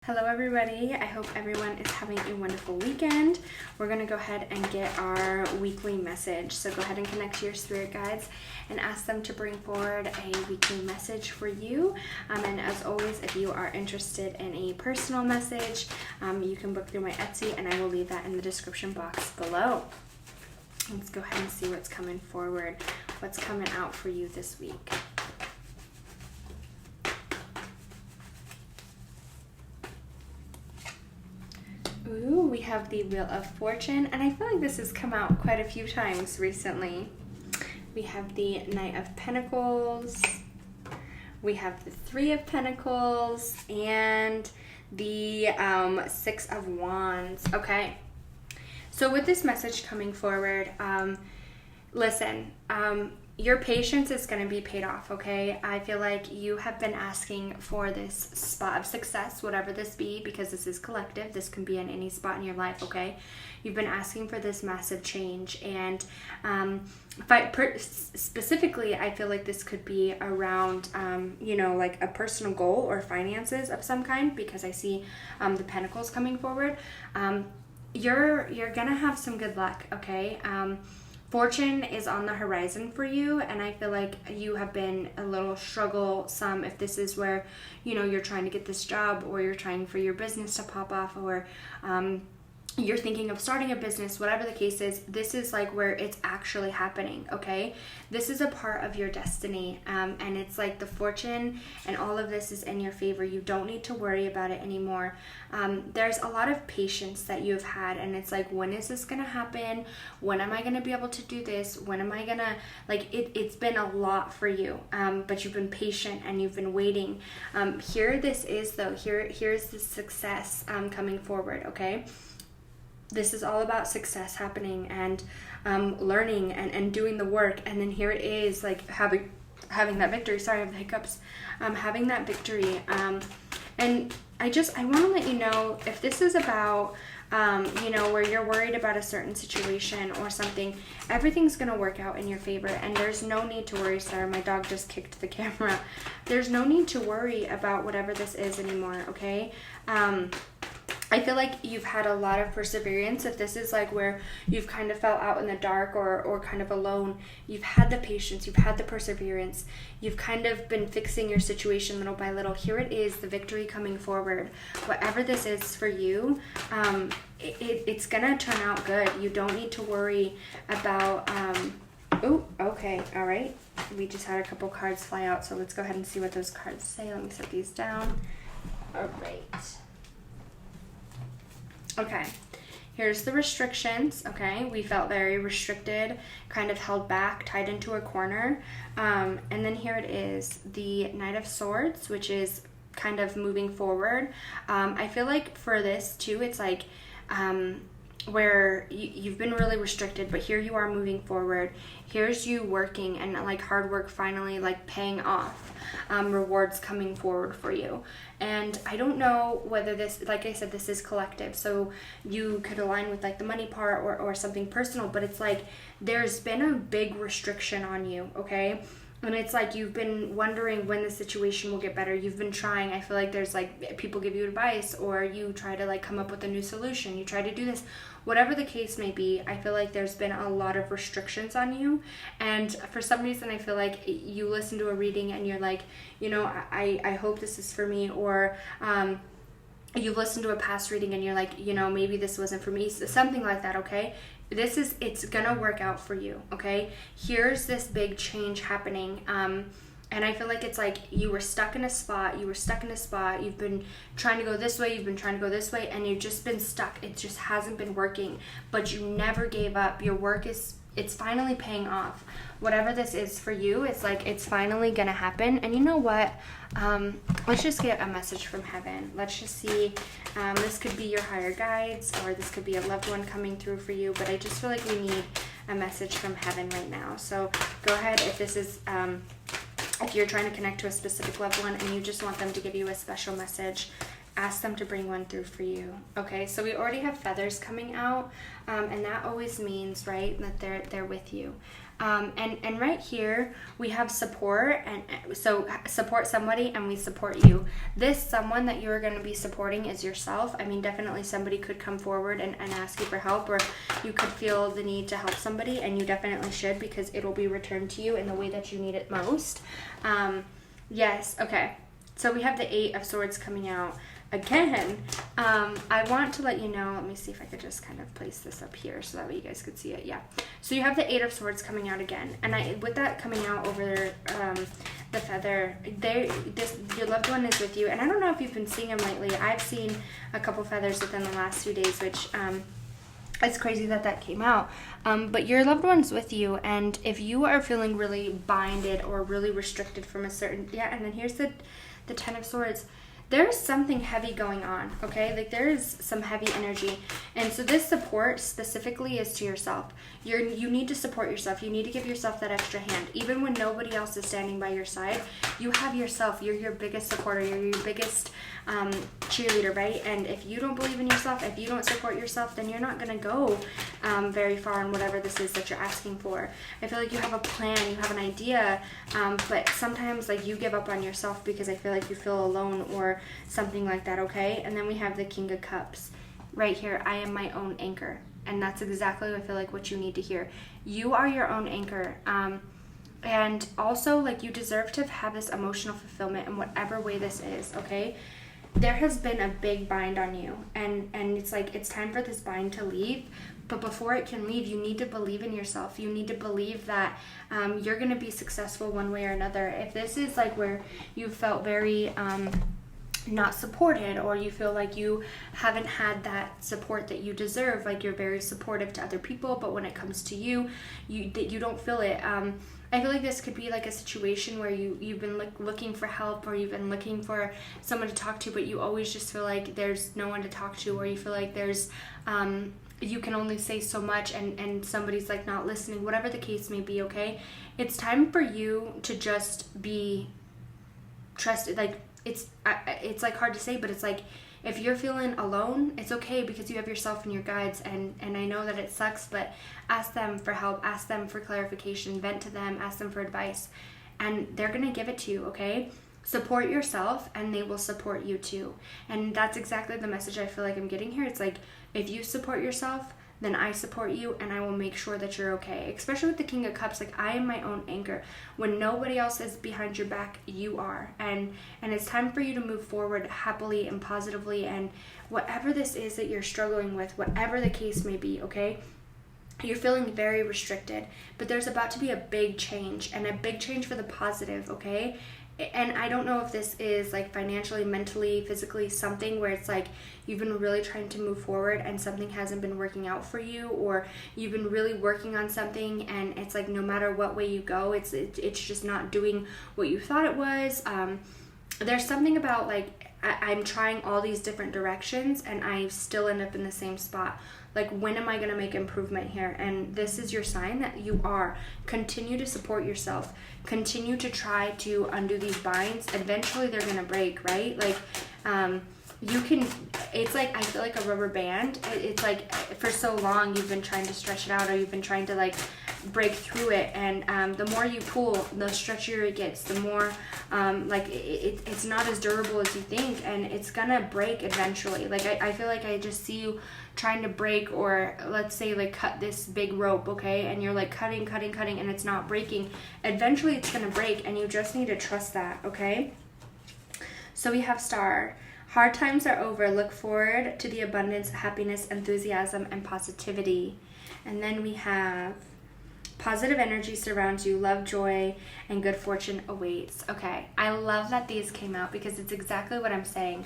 Hello everybody, I hope everyone is having a wonderful weekend. We're going to go ahead and get our weekly message. So go ahead and connect to your spirit guides and ask them to bring forward a weekly message for you. And as always, if you are interested in a personal message, you can book through my Etsy and I will leave that in the description box below. Let's go ahead and see what's coming forward, what's coming out for you this week. Ooh, we have the Wheel of Fortune, and I feel like this has come out quite a few times recently. We have the Knight of Pentacles, we have the Three of Pentacles, and the Six of Wands. Okay, so with this message coming forward, listen, your patience is going to be paid off, okay? I feel like you have been asking for this spot of success, whatever this be, because this is collective. This can be in any spot in your life, okay? You've been asking for this massive change. And specifically, I feel like this could be around, like a personal goal or finances of some kind, because I see the Pentacles coming forward. You're going to have some good luck, okay? Fortune is on the horizon for you, and I feel like you have been a little struggle-some if this is where, you're trying to get this job, or you're trying for your business to pop off, or you're thinking of starting a business, whatever the case is. This is like where it's actually happening, okay? This is a part of your destiny, and it's like the fortune and all of this is in your favor. You don't need to worry about it anymore. There's a lot of patience that you've had, and it's like, when is this gonna happen? When am I gonna be able to do this? When am I gonna, it's been a lot for you, but you've been patient and you've been waiting. Here this is though, here's the success coming forward, okay? This is all about success happening and learning and doing the work. And then here it is, like having that victory. Sorry, I have the hiccups. Having that victory. And I want to let you know, if this is about, where you're worried about a certain situation or something, everything's going to work out in your favor. And there's no need to worry. Sorry, my dog just kicked the camera. There's no need to worry about whatever this is anymore, okay? I feel like you've had a lot of perseverance. If this is like where you've kind of felt out in the dark or kind of alone, you've had the patience, you've had the perseverance, you've kind of been fixing your situation little by little. Here it is, the victory coming forward. Whatever this is for you, it's gonna turn out good. You don't need to worry about, oh, okay, all right. We just had a couple cards fly out, so let's go ahead and see what those cards say. Let me set these down. All right. Okay, here's the restrictions, okay? We felt very restricted, kind of held back, tied into a corner. And then here it is, the Knight of Swords, which is kind of moving forward. I feel like for this too, it's like where you've been really restricted, but here you are moving forward. Here's you working and like hard work finally like paying off, rewards coming forward for you. And I don't know whether this, like I said, this is collective, so you could align with like the money part or something personal, but it's like there's been a big restriction on you, okay? And it's like you've been wondering when the situation will get better. You've been trying. I feel like there's like people give you advice, or you try to like come up with a new solution. You try to do this. Whatever the case may be, I feel like there's been a lot of restrictions on you. And for some reason, I feel like you listen to a reading and you're like, I hope this is for me. Or you've listened to a past reading and you're like, maybe this wasn't for me. Something like that, okay? It's gonna work out for you, okay? Here's this big change happening, and I feel like it's like you were stuck in a spot, you've been trying to go this way, and you've just been stuck. It just hasn't been working, but you never gave up. Your work it's finally paying off. Whatever this is for you, it's like it's finally gonna happen. And you know what? Let's just get a message from heaven. Let's just see. This could be your higher guides, or this could be a loved one coming through for you, but I just feel like we need a message from heaven right now. So go ahead, if this is if you're trying to connect to a specific loved one and you just want them to give you a special message, ask them to bring one through for you. Okay, so we already have feathers coming out, and that always means, right, that they're with you. And right here we have support, and so support somebody and we support you. This someone that you're going to be supporting is yourself. I mean, definitely somebody could come forward and ask you for help, or you could feel the need to help somebody, and you definitely should, because it'll be returned to you in the way that you need it most. Yes, okay. So we have the Eight of Swords coming out again. I want to let you know, let me see if I could just kind of place this up here so that way you guys could see it. Yeah. So you have the Eight of Swords coming out again. And with that coming out over the feather, your loved one is with you. And I don't know if you've been seeing them lately. I've seen a couple feathers within the last few days, which it's crazy that came out. But your loved one's with you, and if you are feeling really binded or really restricted from a certain, and then here's the Ten of Swords. There's something heavy going on, okay? Like, there is some heavy energy. And so this support specifically is to yourself. You need to support yourself. You need to give yourself that extra hand. Even when nobody else is standing by your side, you have yourself. You're your biggest supporter. You're your biggest cheerleader, right? And if you don't believe in yourself, if you don't support yourself, then you're not going to go very far in whatever this is that you're asking for. I feel like you have a plan, you have an idea, but sometimes, like, you give up on yourself because I feel like you feel alone or something like that, okay? And then we have the King of Cups right here. I am my own anchor. And that's exactly, I feel like, what you need to hear. You are your own anchor. And also, like, you deserve to have this emotional fulfillment in whatever way this is, okay? There has been a big bind on you, and it's like, it's time for this bind to leave. But before it can leave, you need to believe in yourself. You need to believe that you're going to be successful one way or another. If this is like where you felt very not supported, or you feel like you haven't had that support that you deserve, like you're very supportive to other people, but when it comes to you don't feel it. I feel like this could be like a situation where you've been looking for help, or you've been looking for someone to talk to, but you always just feel like there's no one to talk to, or you feel like there's you can only say so much, and somebody's like not listening, whatever the case may be, okay? It's time for you to just be trusted. Like, it's like hard to say, but it's like, if you're feeling alone, it's okay, because you have yourself and your guides, and I know that it sucks, but ask them for help, ask them for clarification, vent to them, ask them for advice, and they're gonna give it to you, okay? Support yourself, and they will support you too. And that's exactly the message I feel like I'm getting here. It's like, if you support yourself, then I support you, and I will make sure that you're okay. Especially with the King of Cups, like, I am my own anchor. When nobody else is behind your back, you are. And it's time for you to move forward happily and positively, and whatever this is that you're struggling with, whatever the case may be, okay? You're feeling very restricted, but there's about to be a big change, and a big change for the positive, okay? And I don't know if this is like financially, mentally, physically, something where it's like you've been really trying to move forward and something hasn't been working out for you, or you've been really working on something and it's like no matter what way you go, it's just not doing what you thought it was. There's something about like I'm trying all these different directions and I still end up in the same spot. Like, when am I going to make improvement here? And this is your sign that you are. Continue to support yourself. Continue to try to undo these binds. Eventually, they're going to break, right? Like, you can, it's like, I feel like a rubber band. It's like, for so long, you've been trying to stretch it out, or you've been trying to, like, break through it. And the more you pull, the stretchier it gets. The more, like, it's not as durable as you think. And it's going to break eventually. Like, I feel like I just see you trying to break, or let's say like cut this big rope, okay, and you're like cutting and it's not breaking. Eventually it's gonna break, and you just need to trust that, okay? So we have Star. Hard times are over. Look forward to the abundance, happiness, enthusiasm, and positivity. And then we have positive energy surrounds you, love, joy, and good fortune awaits. Okay, I love that these came out, because it's exactly what I'm saying.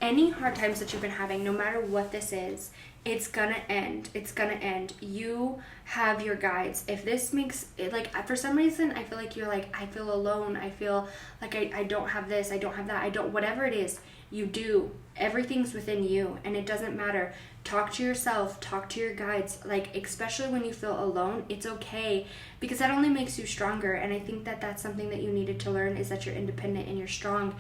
Any hard times that you've been having, no matter what this is, it's gonna end. It's gonna end. You have your guides. If this makes it, like, for some reason, I feel like you're like, I feel alone. I feel like I don't have this. I don't have that. I don't, whatever it is, you do. Everything's within you, and it doesn't matter. Talk to yourself. Talk to your guides. Like, especially when you feel alone, it's okay, because that only makes you stronger. And I think that that's something that you needed to learn, is that you're independent and you're strong.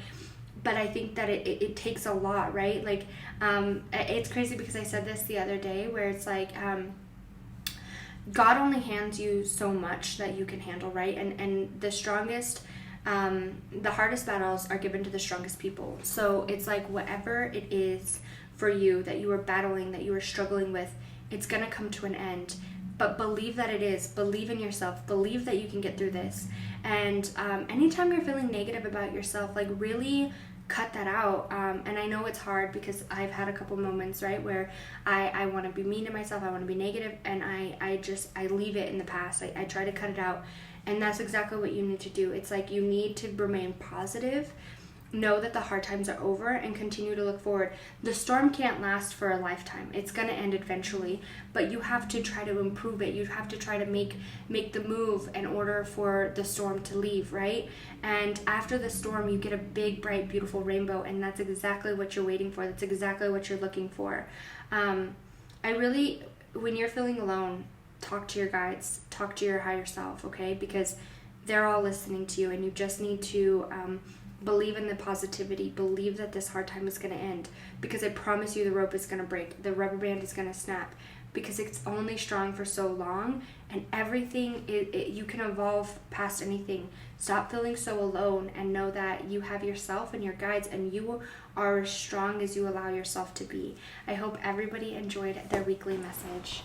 But I think that it takes a lot, right? Like, it's crazy, because I said this the other day, where it's like, God only hands you so much that you can handle, right? And the strongest, the hardest battles are given to the strongest people. So it's like whatever it is for you that you are battling, that you are struggling with, it's going to come to an end. But believe that it is. Believe in yourself. Believe that you can get through this. And anytime you're feeling negative about yourself, like really cut that out. And I know it's hard because I've had a couple moments, right, where I want to be mean to myself. I want to be negative, and I leave it in the past. I try to cut it out. And that's exactly what you need to do. It's like you need to remain positive, know that the hard times are over, and continue to look forward. The storm can't last for a lifetime. It's going to end eventually, but you have to try to improve it. You have to try to make the move in order for the storm to leave, right? And after the storm, you get a big, bright, beautiful rainbow, and that's exactly what you're waiting for. That's exactly what you're looking for. When you're feeling alone, talk to your guides, talk to your higher self, okay? Because they're all listening to you, and you just need to believe in the positivity. Believe that this hard time is going to end, because I promise you the rope is going to break. The rubber band is going to snap, because it's only strong for so long, and everything, you can evolve past anything. Stop feeling so alone and know that you have yourself and your guides, and you are as strong as you allow yourself to be. I hope everybody enjoyed their weekly message.